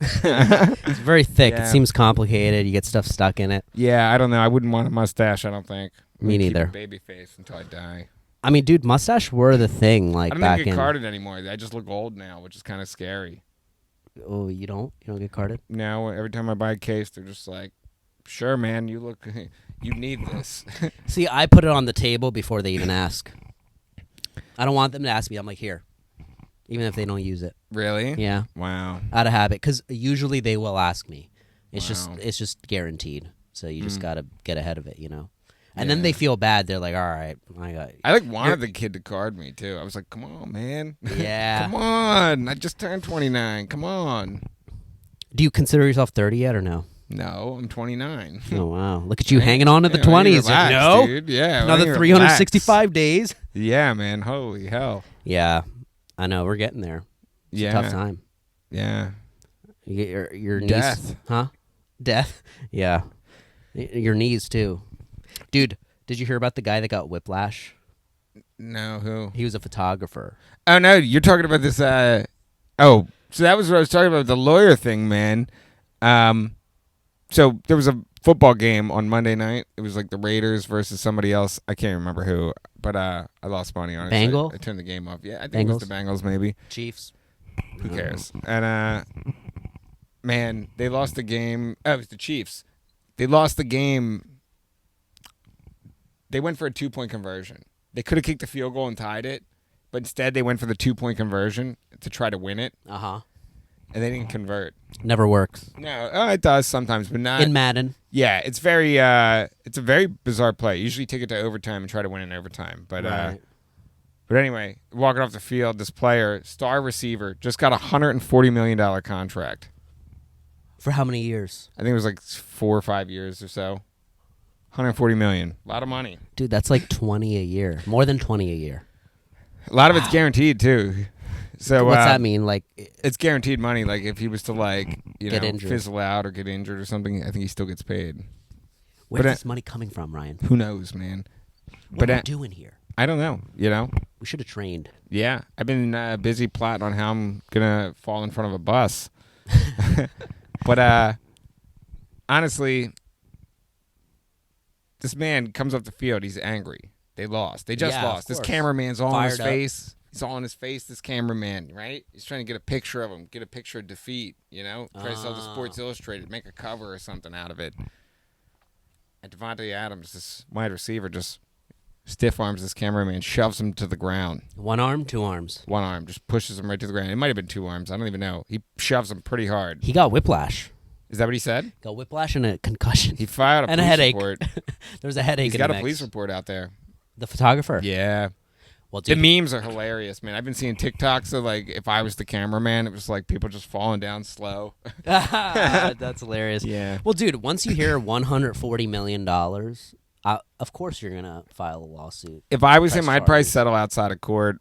It's very thick. Yeah. It seems complicated. You get stuff stuck in it. Yeah, I don't know. I wouldn't want a mustache, I don't think. Me I'd keep neither. a baby face until I die. I mean, dude, mustache were the thing like I don't back even get in. carded anymore. I just look old now, which is kind of scary. Oh, you don't get carded? Now, every time I buy a case, they're just like, sure, man, you look, you need this. See, I put it on the table before they even ask. I don't want them to ask me. I'm like, here, even if they don't use it. Really? Yeah, Wow. out of habit, because usually they will ask me. It's Wow. it's just guaranteed. So you just gotta get ahead of it, you know. And Yeah. then they feel bad. They're like, all right, I like wanted the kid to card me, too. I was like, come on, man. yeah. Come on. I just turned 29. Come on. Do you consider yourself 30 yet or no? No, I'm 29. Oh wow, look at you hanging on to the Yeah, why don't you 20s. Like, relax, no, dude? Yeah, why don't another you 365 days. relax? Yeah, man. Holy hell. Yeah, I know. We're getting there. It's Yeah. a tough time. Yeah. You get your knees, Death. huh? Death. Yeah, your knees too, dude. Did you hear about the guy that got whiplash? No, who? He was a photographer. Oh, no, you're talking about this. Oh, so that was what I was talking about, the lawyer thing, man. So there was a football game on Monday night. It was like the Raiders versus somebody else. I can't remember who, but I lost money on it. Bengal? I turned the game off. Yeah, I think it was the Bengals, maybe. Chiefs. Who cares? And, man, they lost the game. Oh, it was the Chiefs. They lost the game. They went for a 2-point conversion. They could have kicked the field goal and tied it, but instead they went for the 2-point conversion to try to win it, Uh huh. and they didn't convert. Never works No, it does sometimes, but not in Madden. Yeah, it's very it's a very bizarre play. Usually take it to overtime and try to win in overtime. But Right. but anyway, walking off the field, this player, star receiver, just got a $140 million contract. For how many years, I think it was like 4 or 5 years or so. $140 million. A lot of money. dude? That's like 20 a year. More than 20 a year. A lot of it's guaranteed too. So What's that mean? Like, It's guaranteed money. Like if he was to like Get know injured. fizzle out or get injured or something, I think he still gets paid. Where's this money coming from, Ryan? Who knows, man? What are we doing here? I don't know. You know, we should have trained. Yeah, I've been busy plotting on how I'm gonna fall in front of a bus. But honestly, this man comes up the field. He's angry. They lost. They just lost. This cameraman's all in his face. He's all in his face, this cameraman, right? He's trying to get a picture of him, get a picture of defeat, you know? Try to sell to Sports Illustrated, make a cover or something out of it. And Devontae Adams, this wide receiver, just stiff arms this cameraman, shoves him to the ground. One arm, two arms? One arm, just pushes him right to the ground. It might have been two arms. I don't even know. He shoves him pretty hard. He got whiplash. Is that what he said? Got whiplash and a concussion. He filed a and police a headache. report. There was a headache. He's got a police report out there. The photographer? Yeah. Well, dude, the memes are hilarious, man. I've been seeing TikToks of, like, if I was the cameraman, it was like people just falling down slow. That's hilarious. Yeah. Well, dude, once you hear $140 million, of course you're going to file a lawsuit. If I was him, I'd probably settle outside of court.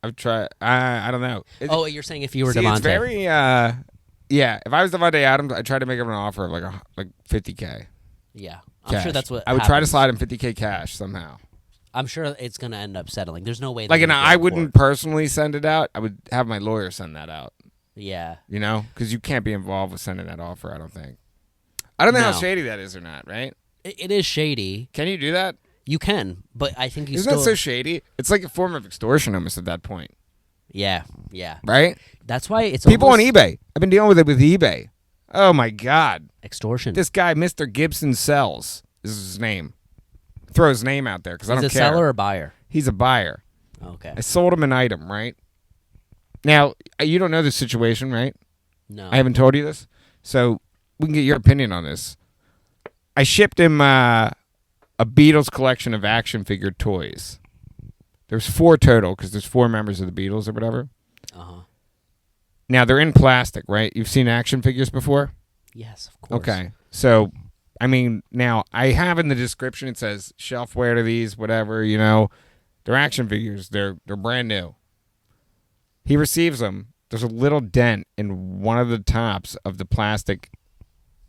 I would try. I don't know. You're saying if you were see, Devontae. It's very, yeah. If I was Devontae Adams, I'd try to make him an offer of like $50K. Yeah. I'm cash. Sure that's what I would try to slide him $50K cash somehow. I'm sure it's going to end up settling. There's no way. Like, and I wouldn't personally send it out. I would have my lawyer send that out. Yeah. You know? Because you can't be involved with sending that offer, I don't think. I don't know how shady that is or not, right? It is shady. Can you do that? You can, but I think you Isn't that so shady? It's like a form of extortion almost at that point. Yeah. Right? That's why it's people on eBay. I've been dealing with it with eBay. Oh, my God. Extortion. This guy, Mr. Gibson Sells, is his name. Throw his name out there because I don't care. He's a seller or buyer? He's a buyer. Okay. I sold him an item, right? Now, you don't know the situation, right? No. I haven't told you this. So we can get your opinion on this. I shipped him a Beatles collection of action figure toys. There's 4 total because there's 4 members of the Beatles or whatever. Uh-huh. Now, they're in plastic, right? You've seen action figures before? Yes, of course. Okay. So, I mean, now, I have in the description, it says shelfware to these, whatever, you know. They're action figures. They're brand new. He receives them. There's a little dent in one of the tops of the plastic,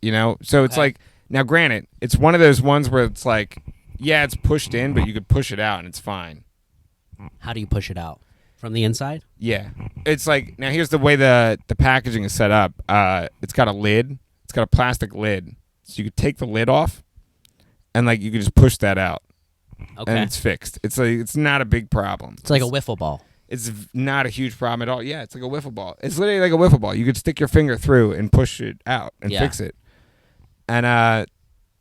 you know. So it's like, now granted, it's one of those ones where it's like, yeah, it's pushed in, but you could push it out and it's fine. How do you push it out? From the inside? Yeah. It's like, now here's the way the packaging is set up. It's got a lid. It's got a plastic lid. So you could take the lid off and like you could just push that out. Okay. And it's fixed. It's like, it's not a big problem. It's like a wiffle ball. It's not a huge problem at all. Yeah, it's like a wiffle ball. It's literally like a wiffle ball. You could stick your finger through and push it out and fix it. And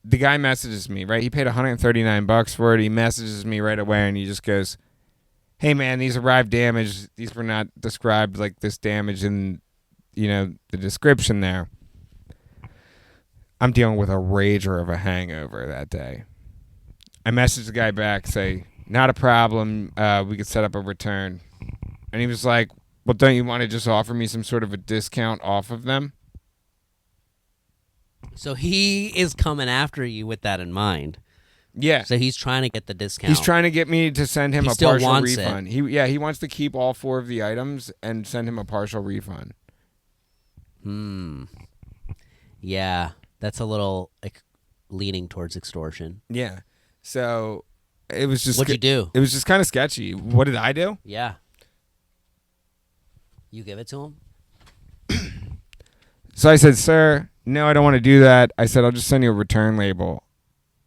the guy messages me, right? He paid $139 for it. He messages me right away and he just goes, "Hey man, these arrived damaged. These were not described like this damage in, you know, the description there." I'm dealing with a rager of a hangover that day. I messaged the guy back, say, "Not a problem. We could set up a return." And he was like, "Well, don't you want to just offer me some sort of a discount off of them?" So he is coming after you with that in mind. Yeah. So he's trying to get the discount. He's trying to get me to send him He a still partial wants refund. He wants to keep all 4 of the items and send him a partial refund. Yeah, that's a little leaning towards extortion. Yeah. So it was just... What'd you do? It was just kind of sketchy. What did I do? Yeah. You give it to him? So I said, "Sir, no, I don't want to do that." I said, "I'll just send you a return label."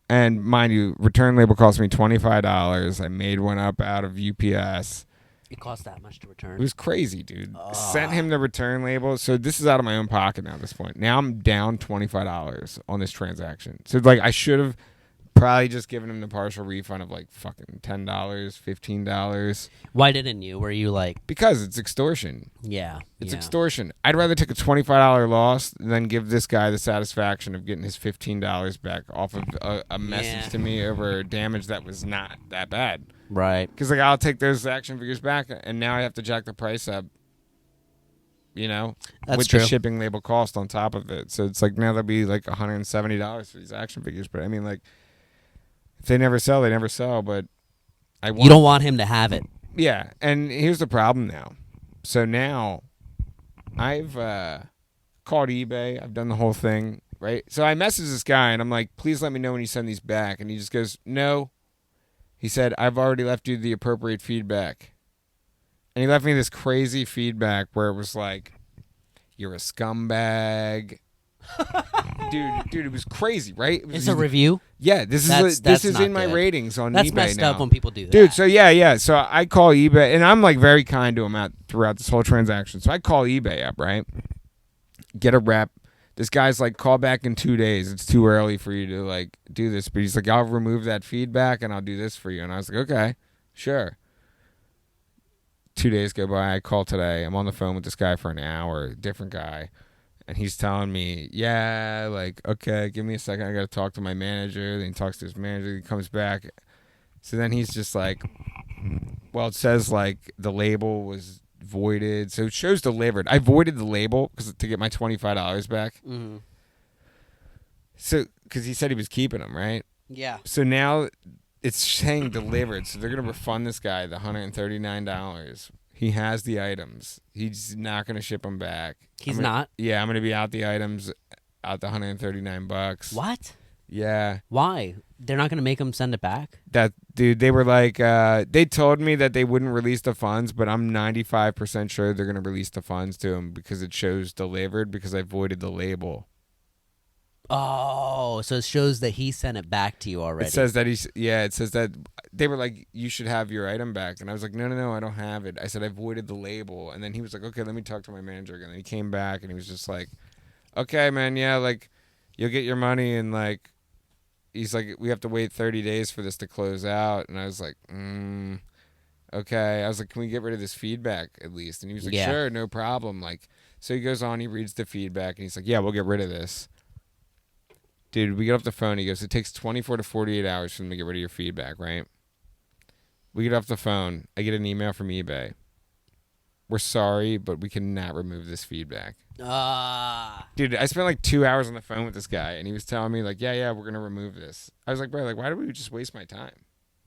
And mind you, return label cost me $25. I made one up out of UPS. It cost that much to return? It was crazy, dude. Sent him the return label. So this is out of my own pocket now at this point. Now I'm down $25 on this transaction. So like I should have probably just given him the partial refund of like fucking $10, $15. Why didn't you? Were you like... Because it's extortion. Yeah. It's extortion. I'd rather take a $25 loss than give this guy the satisfaction of getting his $15 back off of a message to me over damage that was not that bad. Right. Because like I'll take those action figures back, and now I have to jack the price up. You know, That's with true. the shipping label cost on top of it. So it's like now there'll be like $170 for these action figures. But I mean, like, if they never sell, they never sell. But you don't want him to have it. Yeah, and here's the problem now. So now I've called eBay. I've done the whole thing. right? So I message this guy, and I'm like, please let me know when you send these back. And he just goes, no. He said, I've already left you the appropriate feedback. And he left me this crazy feedback where it was like, you're a scumbag. dude, it was crazy, right? It's a review? Yeah, this is in my ratings on eBay now. That's messed up when people do that. Dude, so yeah. So I call eBay, and I'm like very kind to him throughout this whole transaction. So I call eBay up, right? Get a rep. This guy's like, call back in 2 days. It's too early for you to like do this. But he's like, I'll remove that feedback and I'll do this for you. And I was like, okay, sure. 2 days go by. I call today. I'm on the phone with this guy for an hour, different guy. And he's telling me, yeah, like, okay, give me a second. I got to talk to my manager. Then he talks to his manager. He comes back. So then he's just like, well, it says like the label was voided. So it shows delivered. I voided the label to get my $25 back. Mm-hmm. So, because he said he was keeping them, right? Yeah. So now it's saying delivered. So they're going to refund this guy the $139. He has the items. He's not going to ship them back. He's not? Yeah, I'm going to be out the items, out the $139. What? Yeah. Why? They're not going to make him send it back? Dude, they were like, they told me that they wouldn't release the funds, but I'm 95% sure they're going to release the funds to him because it shows delivered because I voided the label. Oh, so it shows that he sent it back to you already. It says that it says that they were like, you should have your item back. And I was like, no, I don't have it. I said, I voided the label. And then he was like, okay, let me talk to my manager again. And he came back and he was just like, okay, man, yeah, like, you'll get your money. And like, he's like, we have to wait 30 days for this to close out. And I was like, okay. I was like, can we get rid of this feedback at least? And he was like, sure, no problem. Like, so he goes on, he reads the feedback and he's like, yeah, we'll get rid of this. Dude, we get off the phone. He goes, it takes 24 to 48 hours for them to get rid of your feedback, right? We get off the phone. I get an email from eBay. We're sorry, but we cannot remove this feedback. Dude, I spent like 2 hours on the phone with this guy, and he was telling me, like, yeah, we're going to remove this. I was like, bro, like, why do we just waste my time?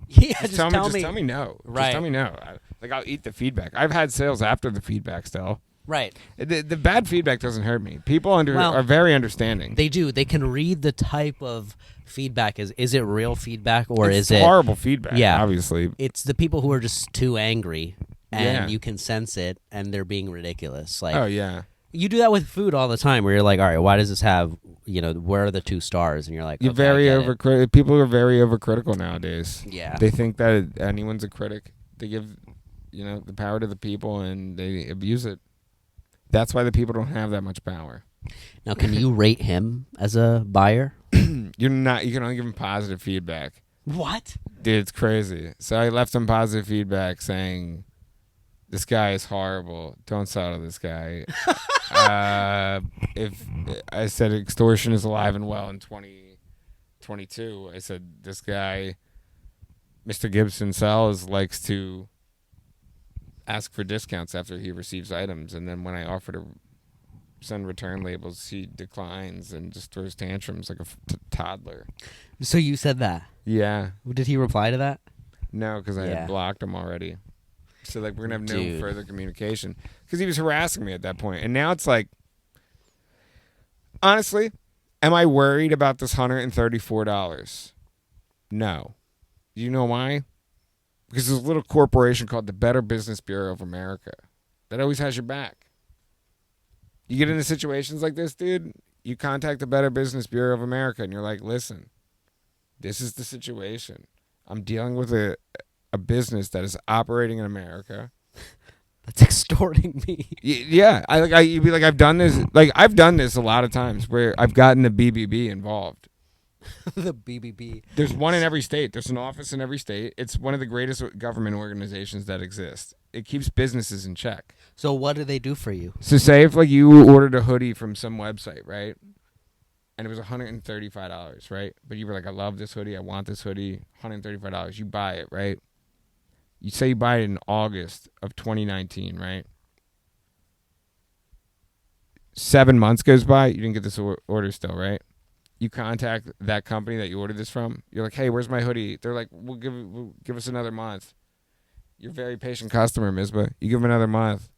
Yeah, just tell me no. Right. Just tell me no. I'll eat the feedback. I've had sales after the feedback still. Right. The bad feedback doesn't hurt me. People are very understanding. They do. They can read the type of feedback. Is it real feedback or it's is it horrible feedback? Yeah, obviously. It's the people who are just too angry, and you can sense it, and they're being ridiculous. Like, oh yeah, you do that with food all the time, where you're like, all right, why does this have? Where are the 2 stars? And you're like, you're very overcritical. People are very overcritical nowadays. Yeah, they think that anyone's a critic. They give, the power to the people, and they abuse it. That's why the people don't have that much power. Now, can you rate him as a buyer? You're not. You can only give him positive feedback. What? Dude, it's crazy. So I left him positive feedback saying, this guy is horrible. Don't sell to this guy. If I said extortion is alive and well in 2022, I said this guy, Mr. Gibson Sells, likes to ask for discounts after he receives items, and then when I offer to send return labels, he declines and just throws tantrums like a toddler. So you said that? Yeah. Did he reply to that? No, because I had blocked him already. So like we're gonna have no further communication because he was harassing me at that point, and now it's like, honestly, am I worried about this $134? No. Do you know why? Because there's a little corporation called the Better Business Bureau of America that always has your back. You get into situations like this, dude, you contact the Better Business Bureau of America and you're like, listen, this is the situation. I'm dealing with a business that is operating in America. That's extorting me. Yeah. You'd be like, I've done this. Like, I've done this a lot of times where I've gotten the BBB involved. The BBB. There's one in every state. There's an office in every state. It's one of the greatest government organizations that exist. It keeps businesses in check. So what do they do for you? So say if like you ordered a hoodie from some website, right? And it was $135, right? But you were like, I love this hoodie. I want this hoodie. $135. You buy it, right? You say you buy it in August of 2019, right? 7 months goes by. You didn't get this order still, right? You contact that company that you ordered this from. You're like, hey, where's my hoodie? They're like, we'll give us another month. You're a very patient customer, Misbah. You give them another month.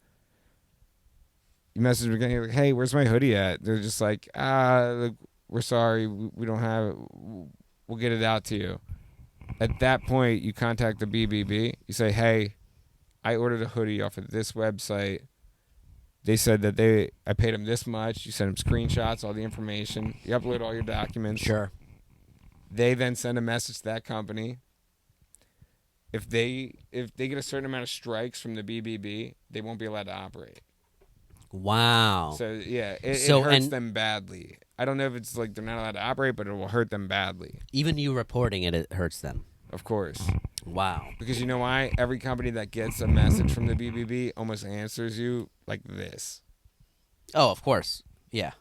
You message them again. You're like, hey, where's my hoodie at? They're just like, we're we're sorry, we don't have it. We'll get it out to you. At that point, you contact the BBB. You say, hey, I ordered a hoodie off of this website. They said that I paid them this much. You send them screenshots, all the information. You upload all your documents. Sure. They then send a message to that company. If they get a certain amount of strikes from the BBB, they won't be allowed to operate. Wow. So, yeah, it hurts them badly. I don't know if it's like they're not allowed to operate, but it will hurt them badly. Even you reporting it hurts them. Of course. Wow. Because you know why? Every company that gets a message from the BBB almost answers you like this. Oh, of course. Yeah.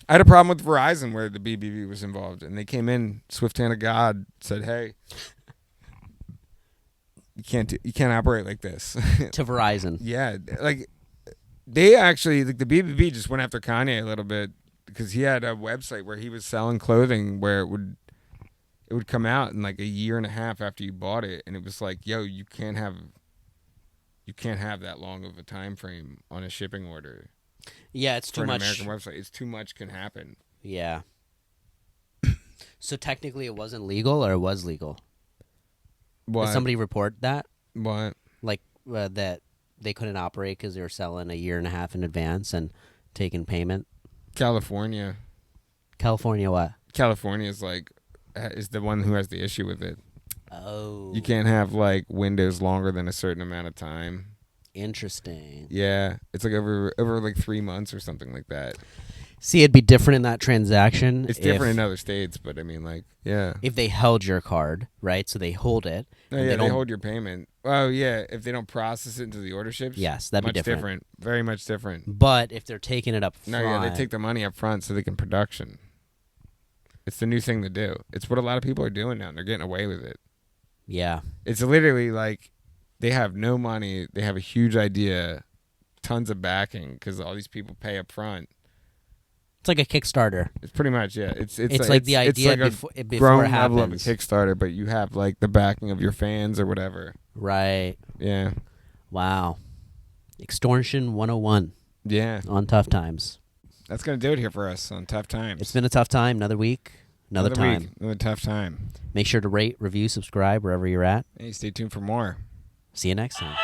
I had a problem with Verizon where the BBB was involved, and they came in, swift hand of God, said, hey, you can't operate like this. To Verizon. Yeah, like they actually, like the BBB just went after Kanye a little bit because he had a website where he was selling clothing where it would come out in like a year and a half after you bought it, and it was like, yo, you can't have that long of a time frame on a shipping order. Yeah, it's too much. For an American website, it's too much can happen. Yeah. So technically, it wasn't legal, or it was legal. What? Did somebody report that? What? Like that they couldn't operate because they were selling a year and a half in advance and taking payment? California. California what? California is the one who has the issue with it. Oh. You can't have like windows longer than a certain amount of time. Interesting. Yeah. It's like over like 3 months or something like that. See, it'd be different in that transaction. It's different in other states, but I mean, like, yeah. If they held your card, right? So they hold it. No, yeah, they hold your payment. Oh, yeah. If they don't process it into the order ships. Yes, that'd be different. Very much different. But if they're taking it up front. No, yeah, they take the money up front so they can production. It's the new thing to do. It's what a lot of people are doing now, and they're getting away with it. Yeah. It's literally like they have no money. They have a huge idea, tons of backing because all these people pay up front. It's like a Kickstarter. It's pretty much, yeah. It's like the idea like before it level happens. of a Kickstarter, but you have like the backing of your fans or whatever. Right. Yeah. Wow. Extortion 101. Yeah. On Tough Times. That's going to do it here for us on Tough Times. It's been a tough time. Another week. Another time. Week, another tough time. Make sure to rate, review, subscribe wherever you're at. Hey, stay tuned for more. See you next time.